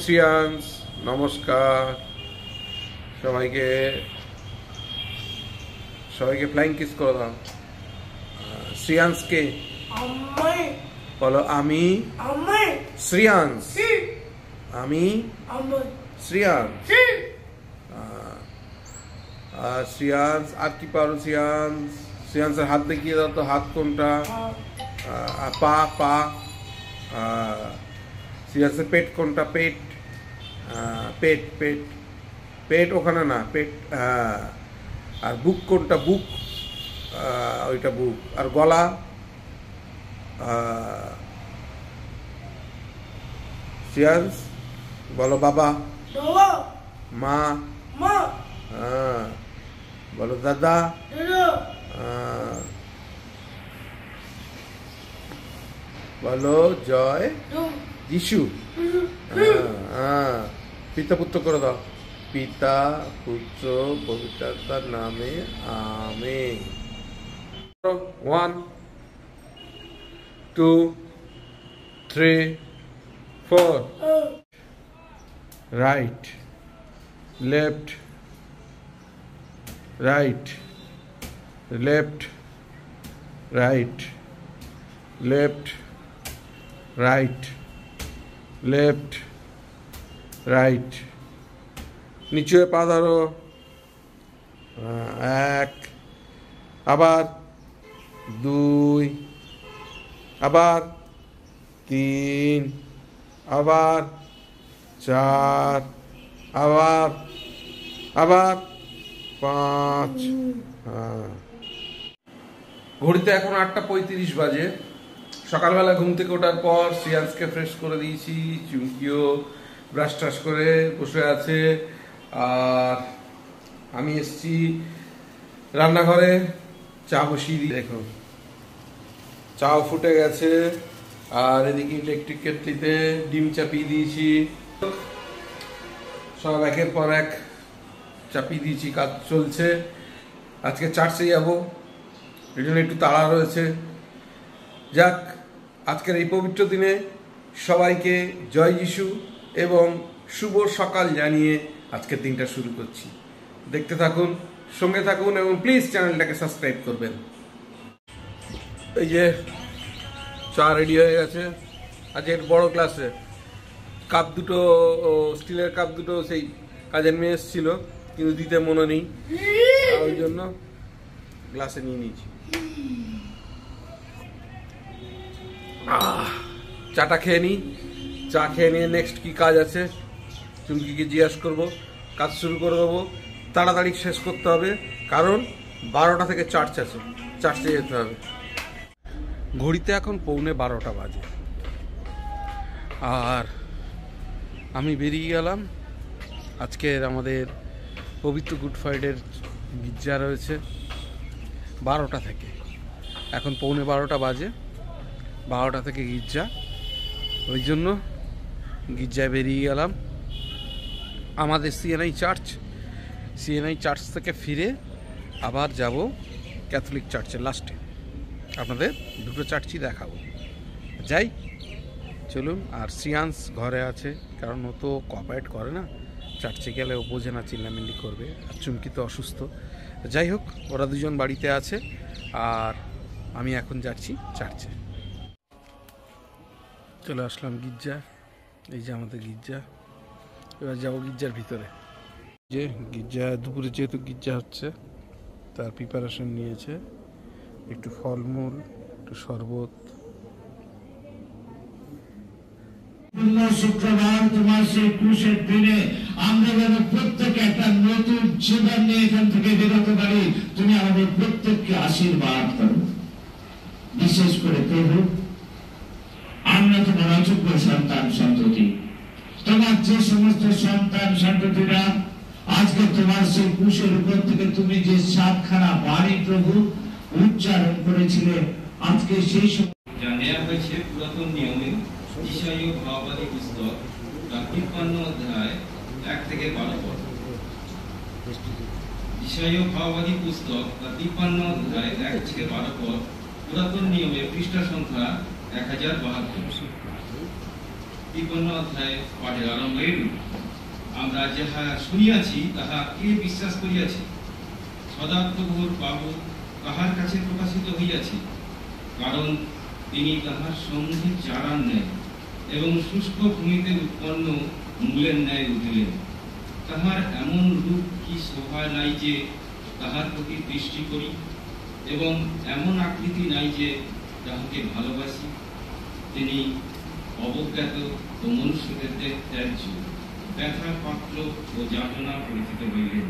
শ্রিয়াংশ, নমস্কার সবাইকে। সবাইকে ফ্লাইং কিস করে দাও। শ্রিয়াংশকে বলো আমি শ্রিয়াংশ, আমি শ্রিয়াংশ। শ্রিয়াংশ আর কি পারো? শ্রিয়াংশের হাত দেখিয়ে দাও তো, হাত কোনটা? পা পা। শ্রিয়াংশের পেট কোনটা? পেট পেট পেট পেট ওখানে না, পেট। আর বুক কোনটা? বুক, ওইটা বুক। আর গলা? শ্রিয়াংশ বলো বাবা, মা, বলো দাদা, বলো জয় যিশু। পিতা পুত্র করে দাও। পিতা পুত্র পবিত্রাত্মার নামে amen. 1 2 3 4 right left right left right left right left right. নিচে পা ধরো। 1, আবার 2, আবার 3, আবার 4, আবার 5। ঘড়িতে এখন 8:35 বাজে। সকালবেলা ঘুম থেকে ওঠার পর শ্রিয়াংশকে ফ্রেশ করে দিয়েছি। চুমকিও ব্রাশ ট্রাশ করে বসে আছে। আর আমি এসছি রান্নাঘরে, চা বসিয়ে দিই। দেখো চাও ফুটে গেছে। আর এদিকে ইলেকট্রিক কেটলিতে ডিম চাপিয়ে দিয়েছি। সব একের পর এক চাপিয়ে দিয়েছি, কাজ চলছে। আজকে চার্চে যাব, এই জন্য একটু তাড়া রয়েছে। যাক, আজকের এই পবিত্র দিনে সবাইকে জয় যিশু এবং শুভ সকাল জানিয়ে আজকের দিনটা শুরু করছি। দেখতে থাকুন, সঙ্গে থাকুন এবং প্লিজ চ্যানেলটাকে সাবস্ক্রাইব করবেন। এই যে চা রেডি হয়ে গেছে। আজকের বড় ক্লাসে কাপ দুটো, স্টিলের কাপ দুটো সেই কাজের মেয়ে এসেছিল, কিন্তু দিতে মনে নেই, ওই জন্য গ্লাসে নিয়ে নিয়েছি। চাটা খেয়ে নিই। চা খেয়ে নিয়ে নেক্সট কি কাজ আছে চুমকিকে জিজ্ঞাসা করবো। কাজ শুরু করে দেবো, তাড়াতাড়ি শেষ করতে হবে, কারণ 12টা থেকে চার্চ আছে, চার্চে যেতে হবে। ঘড়িতে এখন 11:45 বাজে। আর আমি বেরিয়ে গেলাম। আজকের আমাদের পবিত্র গুড ফ্রাইডের গির্জা রয়েছে 12টা থেকে। এখন 11:45 বাজে। 12টা থেকে গির্জা, ওই জন্য গির্জায় বেরিয়ে গেলাম। আমাদের সিএনআই চার্চ থেকে ফিরে আবার যাব ক্যাথলিক চার্চের লাস্টে। আপনাদের দুটো চার্চই দেখাবো। যাই, চলুন। আর শ্রিয়াংশ ঘরে আছে, কারণ ও তো কোঅপারেট করে না। চার্চে গেলে ও বোঝে না, চিল্লামিল্লি করবে। আর চুমকি তো অসুস্থ। যাই হোক, ওরা দুজন বাড়িতে আছে। আর আমি এখন যাচ্ছি চার্চে। চলে আসলাম গির্জা। এই যে আমাদের গির্জা। এবার যাবো গির্জার ভিতরে। যে গির্জা দুপুরে যেহেতু গির্জা হচ্ছে, তার প্রিপারেশন নিয়েছে। একটু ফলমূল, একটু শরবত। শুক্রবার তোমার সেই ক্রুশের দিনে আমরা যেন প্রত্যেকে একটা নতুন জীবন নিয়ে এখান থেকে বেরোতে পারি। তুমি আমাদের প্রত্যেককে আশীর্বাদ করো। বিশেষ করে প্রভু, আমরা তোমার অযোগ্য সন্তান সন্ততি, তোমার যে সমস্ত সন্তান সন্ততিরা আজকে তোমার সেই ক্রুশের উপর থেকে তুমি যে 7খানা বাণী প্রভু উচ্চারণ করেছিলে, আজকে সেই যা নেওয়া হয়েছে পুরাতন নিয়মে ঈশায়ীয় ভাববাদী পুস্তক 53 অধ্যায় 1 থেকে 12 পদ। ঈশায়ীয় ভাববাদী পুস্তক 53 অধ্যায় 1 থেকে 12 পদ, পুরাতন নিয়মে পৃষ্ঠা সংখ্যা 1072। তিপ্পান্ন অধ্যায় পাঠের আরম্ভ এইরূপ, আমরা যাহা শুনিয়াছি তাহা কে বিশ্বাস করিয়াছি? সদার্থবোধ বাবু কাহার কাছে প্রকাশিত হইয়াছে? কারণ তিনি তাহার সঙ্গে চারার ন্যায় এবং শুষ্ক ভূমিতে উৎপন্ন মূলের ন্যায় উঠিলেন। তাহার এমন রূপ কি শোভা নাই যে তাহার প্রতি দৃষ্টি করি, এবং এমন আকৃতি নাই যে তাহাকে ভালোবাসি। তিনি অবজ্ঞাত ও মনুষ্যদের ত্যায্য, ব্যথার পাত্র ও যাতনা পরিচিত হইলেন।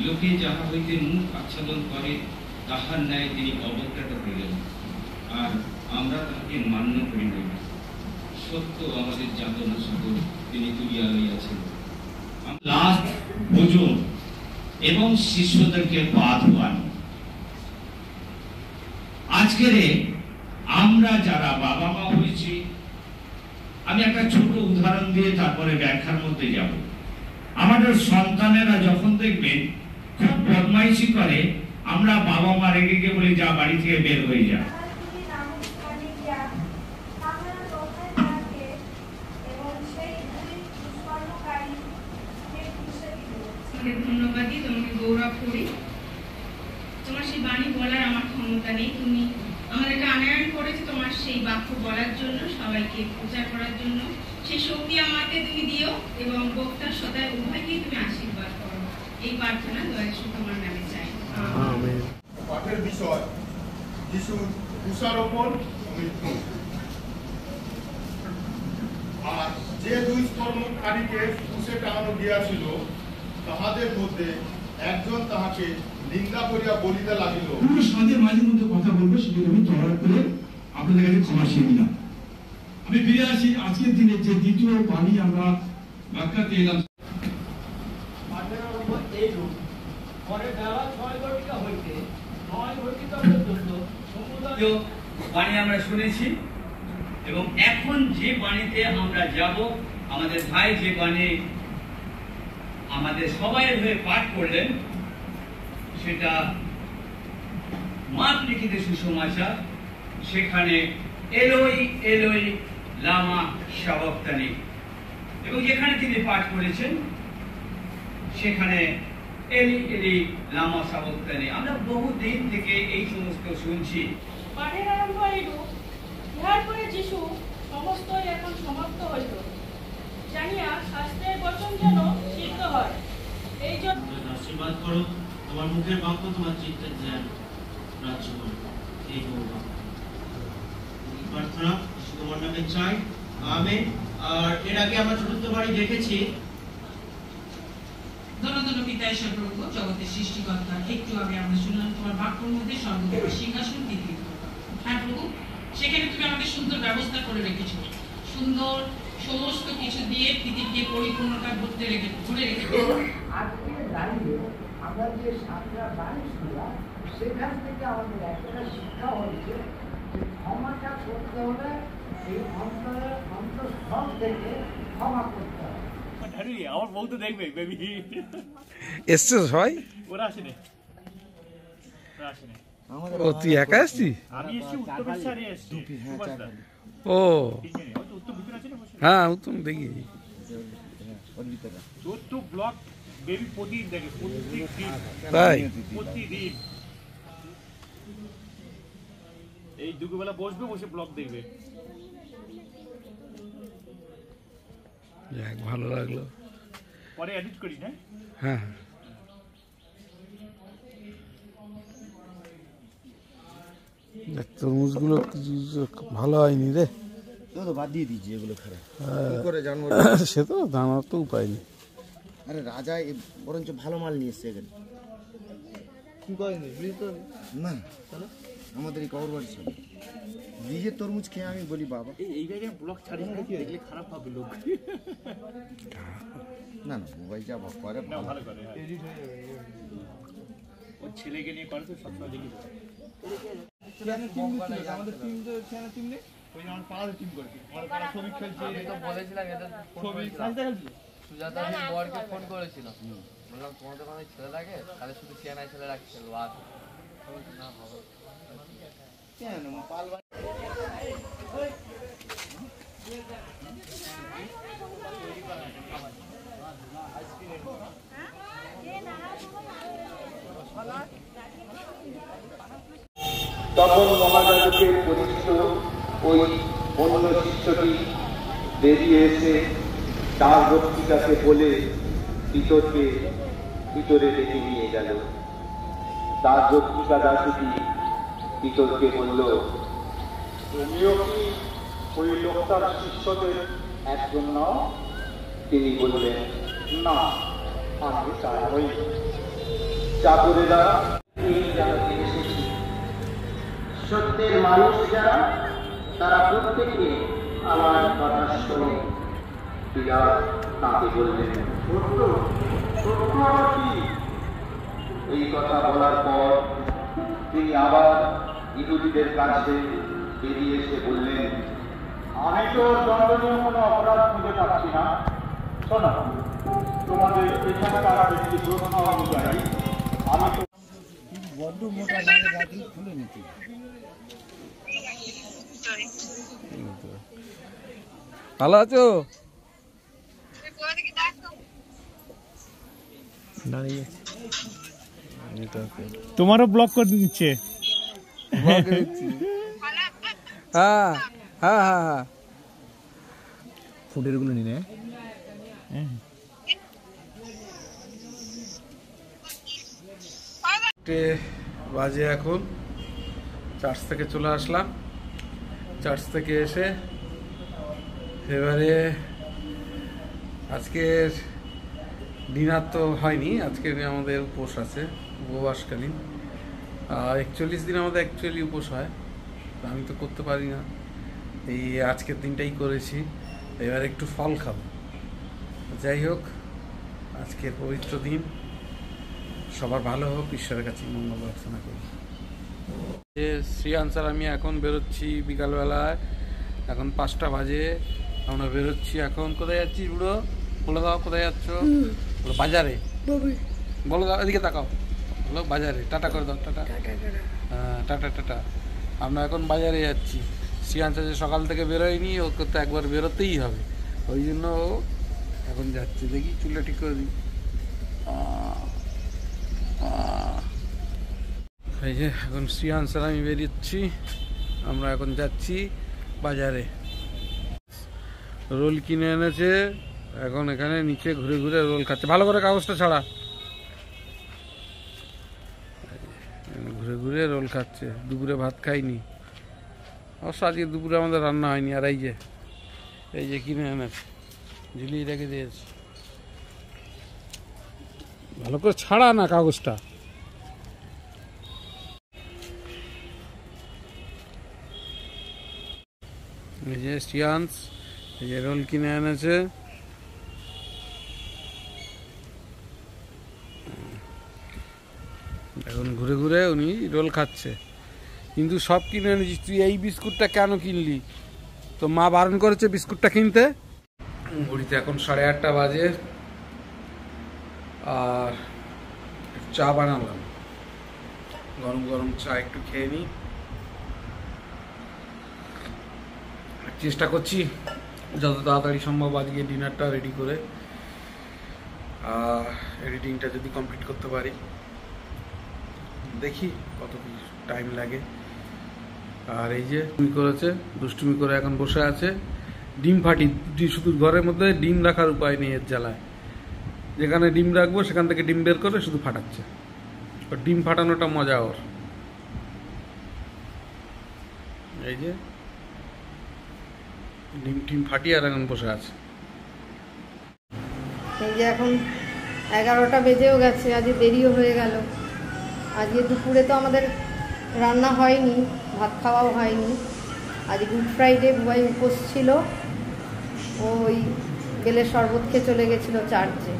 লোকে যাহা হইতে মুখ আচ্ছাদন করে তাহার ন্যায় তিনি অবজ্ঞাত হইলেন, আর আমরা তাহাকে মান্য করি নাই। সত্য আমাদের যাতনা সকল তিনি তুলিয়া লইয়াছেন। লাস্ট ভোজন এবং শিষ্যদেরকে পা ধোয়ানো। আজকের আমরা যারা বাবা মা হয়েছি, আমি একটা ছোট উদাহরণ দিয়ে তারপরে ব্যাখ্যার মধ্যে যাব। আমাদের সন্তানেরা যখন দেখবেন খুব বদমাইশি করে, আমরা বাবা মা রেগে গিয়ে বলি যা বাড়ি থেকে বের হয়ে যা। ধন্যবাদই তোমাকে গৌরব করি। তোমার সেই বাণী বলার আমার ক্ষমতা নেই, তুমি আমাদেরকে আনয়ন করেছো তোমার সেই বাক্য বলার জন্য, সবাইকে প্রচার করার জন্য। সেই শক্তি আমাকে তুমি দিও এবং বক্তার সদায় উভয়কেই তুমি আশীর্বাদ করো। এই প্রার্থনা দয়া শুধু তোমার নামে চাই। আমিন। পাঠের বিষয় যিশুর কুষারোপণ ও মৃত্যু। আর যে দুষ্কর্মকারীকে কুশে টাঙানো গিয়াছিল তাহাদের মধ্যে একজন তাহাকে নিন্দা করিয়া বলিতে লাগিল। পুরো সাথে মাঝে মধ্যে কথা বলবো, সেগুলো আমি তলার করে আপনাদের কাছে ক্ষমা চেয়ে নিলাম। আমি ফিরে আসি আজকের দিনে যে দ্বিতীয় বাণী আমরা ব্যাখ্যাতে এলাম। বাণী আমরা শুনেছি এবং এখন যে বাণীতে আমরা যাব, আমাদের ভাই যে বাণী আমাদের সবাই হয়ে পাঠ করলেন, সেটা মার্ক লিখিত সুসমাচার। সেখানে এলোই এলোই লামা শাবাক্তানি, এবং যেখানে তিনি পাঠ করেছেন সেখানে এলি এলি লামা শাবাক্তানি। আমরা বহুদিন থেকে এই সমস্ত শুনছি। পাঠের আরম্ভ এইরূপ, ইহার পরে যিশু সমস্তই এখন সমাপ্ত হইল, জানিয়া শাস্ত্রের বচন যেন সিদ্ধ হয়। এই জন্য আশীর্বাদ করো, তোমার মুখের বাক্য তোমার চিত্তের ধ্যান রাজ্য করো। এই প্রার্থনা তোমার নামে চাই, আমেন। আর এর আগে আমরা চতুর্থ বাড়ি দেখেছি। ধন্যধন্য পিতা ঈশ্বর প্রভু, জগতের সৃষ্টিকর্তা, একটু আগে আমরা শুনলাম তোমার বাক্যের মধ্যে সর্বদা সিংহাসন পৃথিবীর। হ্যাঁ প্রভু, সেখানে তুমি আমাদের সুন্দর ব্যবস্থা করে রেখেছো, সুন্দর সমস্ত কিছু দিয়ে পৃথিবীকে পরিপূর্ণতা ধরে রেখেছো। আজকে দাঁড়িয়ে আমরা যে সাতটা বাণী শুনলাম, সেখান থেকে আমাদের একটা শিক্ষা হচ্ছে যে ক্ষমাটা করতে হলে এই অন্তঃস্থল থেকে ক্ষমা করতে হবে। আমার বউ তো দেখবে বেবি, এসছে সবাই? ওরা আসেনি, ও তুই একা আসছিস? আমি এসেছি উত্তর বিশারে এসেছি। ও হ্যাঁ, উত্তম দেখি চোদ্দ ব্লক বেবি প্রতিদিন দেখে, তাই? প্রতিদিন এই দুপুরবেলা বসবে, বসে ব্লগ দেখবে। যাক, ভালো লাগলো। পরে এডিট করিস না? হ্যাঁ, তরমুজগুলো ভালো হয়নি রে, বাদ দিয়ে দিয়েছি, এগুলো খারাপ করে জানবো। সে তো জানার তো উপায় নেই। আরে রাজা বরঞ্চ ভালো মাল নিয়ে এসছে এখানে। কি করেনি না, আমাদের এই কবর বাড়ি ছিল নিজের তরমুজ খেয়ে আমি বলি বাবা এই জায়গায় ব্লগ ছাড়িস না, দেখলে খারাপ হবে লোক। না না, মোবাইল যা করে ভালো করে, ওর ছেলেকে নিয়ে করে তো সবসময় দেখি। আমাদের টিম তো টিম নেই, ওই আমার পাড়ার টিম করেছে, আমার পাড়া ছবি খেলছে। আমি তো বলেছিলাম এটা ছবি সুজাতা বরকে ফোন করেছিল, বললাম তোমাদের কোনো ছেলে লাগে, তাহলে শুধু চেনাই ছেলে রাখতে খেলবো। আর না ভালো কেন তখন মহারাজকের পরিচিত ওই অন্য শিষ্যটি বেরিয়ে এসে তার বক্তৃতাকে বলে ভিতরকে ভিতরে ডেকে নিয়ে গেল। তার বক্তৃতা দাসীটি ভিতরকে বলল, তুমিও কি ওই লোকটার শিষ্যদের একজন নও? তিনি বললেন, না, আমি তার হই। চাকরেরা এই জানাতে এসেছি, সত্যের মানুষ যারা তারা প্রত্যেকে আমার কথা শোনে। বিরাট তাকে বললেন, সত্য সত্য আবার কি? এই কথা বলার পর তিনি আবার ইহুদিদের কাছে বেরিয়ে এসে বললেন, আমি তো দণ্ডনীয় কোনো অপরাধ খুঁজে পাচ্ছি না। শোনো, তোমাদের এখানকার একটি প্রশ্ন অনুযায়ী আমি তো বড্ড মোটা লাগে, রাখি খুলে নিতে। ভালো আছো? তোমারও ব্লক করে দিচ্ছে। হ্যাঁ হ্যাঁ হ্যাঁ হ্যাঁ, ফুটের গুলো নিয়ে বাজে এখন চার্চ থেকে চলে আসলাম। চার্চ থেকে এসে এবারে আজকের ডিনার তো হয়নি, আজকে আমাদের উপোস আছে, উপবাসকালীন। 41 দিন আমাদের অ্যাকচুয়ালি উপোস হয়, আমি তো করতে পারি না, এই আজকের দিনটাই করেছি। এবার একটু ফল খাবো। যাই হোক, আজকের পবিত্র দিন সবার ভালো হোক, ঈশ্বরের কাছে মঙ্গল প্রার্থনা করি। শ্রীয়ান স্যার আমি এখন বেরোচ্ছি বিকালবেলায়, এখন 5টা বাজে, আমরা বেরোচ্ছি এখন। কোথায় যাচ্ছি বুড়ো? বলে দাও কোথায় যাচ্ছ? বলো বাজারে। বলো দাও, এদিকে তাকাও, বলো বাজারে। টাটা করে দাও, টাটা। হ্যাঁ, টাটা টাটা। আমরা এখন বাজারে যাচ্ছি। শ্রীয়ান স্যার সকাল থেকে বেরোয়নি, ওকে তো একবার বেরোতেই হবে, ওই জন্য ও এখন যাচ্ছে। দেখি চুলটা ঠিক করে দিই। এই যে এখন শ্রীয়ান স্যার আমি বেরিয়েছি, আমরা এখন যাচ্ছি বাজারে। রোল কিনে এনেছে, এখন এখানে নিচে ঘুরে ঘুরে রোল খাচ্ছে। ভালো করে কাগজটা ছাড়া, ঘুরে ঘুরে রোল খাচ্ছে। দুপুরে ভাত খাইনি, অবশ্য আজকে দুপুরে আমাদের রান্না হয়নি। আর এই যে কিনে এনেছে, ঝুলিয়ে রেখে দিয়েছে। ভালো করে ছাড়া না কাগজটা। এই যে শ্রিয়াংশ এই যে রোল কিনে এনেছে। এখন ঘুরে ঘুরে উনি রোল খাচ্ছে। কিন্তু সব কিনে এনেছিস, তুই এই বিস্কুটটা কেন কিনলি? তো মা বারণ করেছে বিস্কুটটা কিনতে। ঘড়িতে এখন 8:30 বাজে, আর চা বানালাম, গরম গরম চা একটু খেয়ে নিই। চেষ্টা করছি যত তাড়াতাড়ি সম্ভব আজকে ডিনারটা রেডি করে এডিটিংটা যদি কমপ্লিট করতে পারি। দেখি কত কি টাইম লাগে। আর এই যে দুষ্টুমি করেছে, দুষ্টুমি করে এখন বসে আছে। ডিম ফাটি, শুধু ঘরের মধ্যে ডিম রাখার উপায় নেই এর জ্বালায়। যেখানে ডিম রাখবো সেখান থেকে ডিম বের করে শুধু ফাটাচ্ছে। ডিম ফাটানোটা মজা ওর। এই যে ডিম ফাটিয়ে আর এখন বসে আছে। এই যে এখন 11টা বেজেও গেছে, আজকে দেরিও হয়ে গেল। আজকে দুপুরে তো আমাদের রান্না হয়নি, ভাত খাওয়াও হয়নি। আজ গুড ফ্রাইডে, বুবাই উপোস ছিল। ওই বেলের শরবত খেয়ে চলে গেছিলো চার্চে,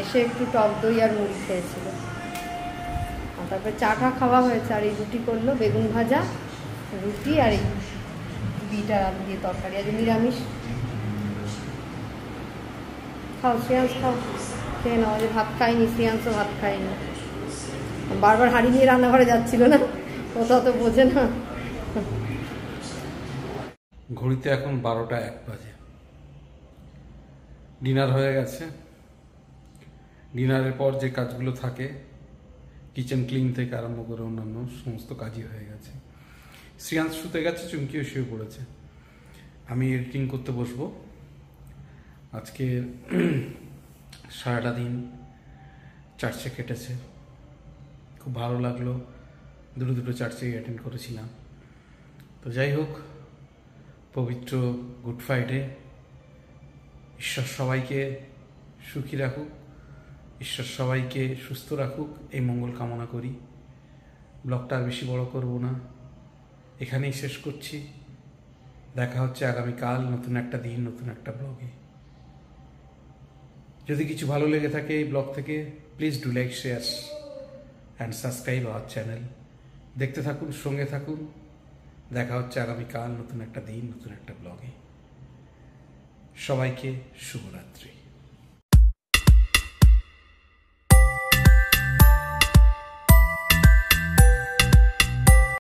এসে একটু টক দই আর মুড়ি খেয়েছিল। আর তারপরে চাটা খাওয়া হয়েছে। আর এই রুটি করলো, বেগুন ভাজা, রুটি আর এই বিট আর আলু দিয়ে তরকারি। আজ নিরামিষ। খাও শ্রেয়াংশ, খাও, খেয়ে নাও। যে ভাত খাইনি, শ্রেয়াংশও ভাত খাইনি। বারবার হাঁড়ি নিয়ে রান্নাঘরে যাচ্ছিল না, কোথাও তো বোঝে না। ঘড়িতে এখন 12টা 1 বাজে। ডিনার হয়ে গেছে। ডিনারের পর যে কাজগুলো থাকে, কিচেন ক্লিন থেকে আরম্ভ করে অন্যান্য সমস্ত কাজই হয়ে গেছে। শ্রেয়াংশ শুতে গেছে, চুমকিও শুয়ে পড়েছে। আমি এডিটিং করতে বসবো। আজকে সারাটা দিন চার্চে কেটেছে, খুব ভালো লাগলো। দুটো চার্চেই অ্যাটেন্ড করেছিলাম। তো যাই হোক, পবিত্র গুড ফ্রাইডে। ঈশ্বর সবাইকে সুখী রাখুক, ঈশ্বর সবাইকে সুস্থ রাখুক, এই মঙ্গল কামনা করি। ব্লগটা আর বেশি বড় করব না, এখানেই শেষ করছি। দেখা হচ্ছে আগামীকাল নতুন একটা দিন, নতুন একটা ব্লগে। যদি কিছু ভালো লেগে থাকে এই ব্লগ থেকে, please do like, share and subscribe our channel. দেখতে থাকুন, সঙ্গে থাকুন। দেখা হচ্ছে আগামীকাল নতুন একটা দিন, নতুন একটা ব্লগে। সবাইকে শুভরাত্রি।